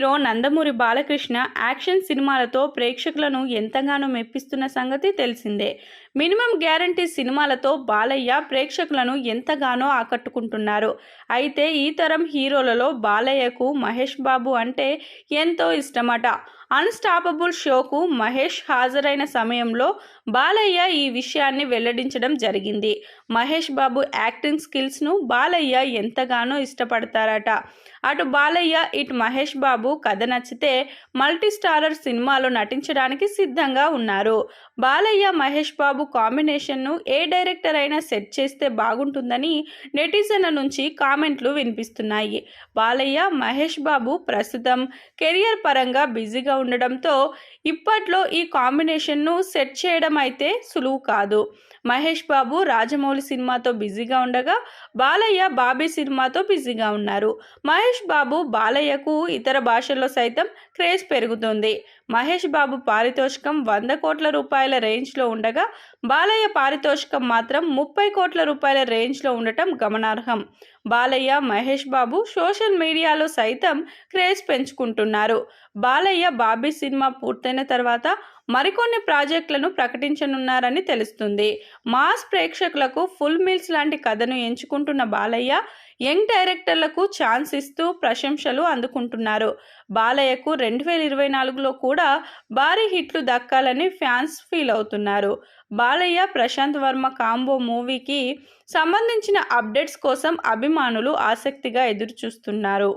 Hero Nandamuri Balakrishna action సినిమాలతో ప్రేక్షకులను ఎంతగానో మెప్పిస్తున్న సంగతి తెలిసిందే. మినిమం గ్యారంటీ సినిమాలతో బాలయ్య ప్రేక్షకులను ఎంతగానో ఆకట్టుకుంటున్నారు. అయితే ఈ తరం హీరోలలో బాలయ్యకు మహేష్ బాబు అంటే ఎంతో ఇష్టమట. అన్స్టాపబుల్ షోకు మహేష్ హాజరైన సమయంలో బాలయ్య ఈ విషయాన్ని వెల్లడించడం జరిగింది. మహేష్ బాబు యాక్టింగ్ స్కిల్స్ను బాలయ్య ఎంతగానో ఇష్టపడతారట. అటు బాలయ్య ఇటు మహేష్ బాబు కథ నచ్చితే మల్టీ స్టారర్ సినిమాలో నటించడానికి సిద్ధంగా ఉన్నారు. బాలయ్య మహేష్ బాబు కాంబినేషన్ను ఏ డైరెక్టర్ అయినా సెట్ చేస్తే బాగుంటుందని నెటిజన్ల నుంచి కామెంట్లు వినిపిస్తున్నాయి. బాలయ్య మహేష్ బాబు ప్రస్తుతం కెరియర్ పరంగా బిజీగా ఉండడంతో ఇప్పట్లో ఈ కాంబినేషన్ను సెట్ చేయడం అయితే సులువు కాదు. మహేష్ బాబు రాజమౌళి సినిమాతో బిజీగా ఉండగా బాలయ్య బాబీ సినిమాతో బిజీగా ఉన్నారు. మహేష్ బాబు బాలయ్యకు ఇతర భాషల్లో సైతం క్రేజ్ పెరుగుతుంది. మహేష్ బాబు పారితోషికం 100 కోట్ల రూపాయల రేంజ్లో ఉండగా బాలయ్య పారితోషికం మాత్రం 30 కోట్ల రూపాయల రేంజ్లో ఉండటం గమనార్హం. బాలయ్య మహేష్ బాబు సోషల్ మీడియాలో సైతం క్రేజ్ పెంచుకుంటున్నారు. బాలయ్య బాబీ సినిమా పూర్తయిన తర్వాత మరికొన్ని ప్రాజెక్టులను ప్రకటించనున్నారని తెలుస్తుంది. మాస్ ప్రేక్షకులకు ఫుల్ మీల్స్ లాంటి కథను ఎంచుకుంటున్న బాలయ్య యంగ్ డైరెక్టర్లకు ఛాన్స్ ఇస్తూ ప్రశంసలు అందుకుంటున్నారు. బాలయ్యకు 2024లో కూడా భారీ హిట్లు దక్కాలని ఫ్యాన్స్ ఫీల్ అవుతున్నారు. బాలయ్య ప్రశాంత్ వర్మ కాంబో మూవీకి సంబంధించిన అప్డేట్స్ కోసం అభిమానులు ఆసక్తిగా ఎదురుచూస్తున్నారు.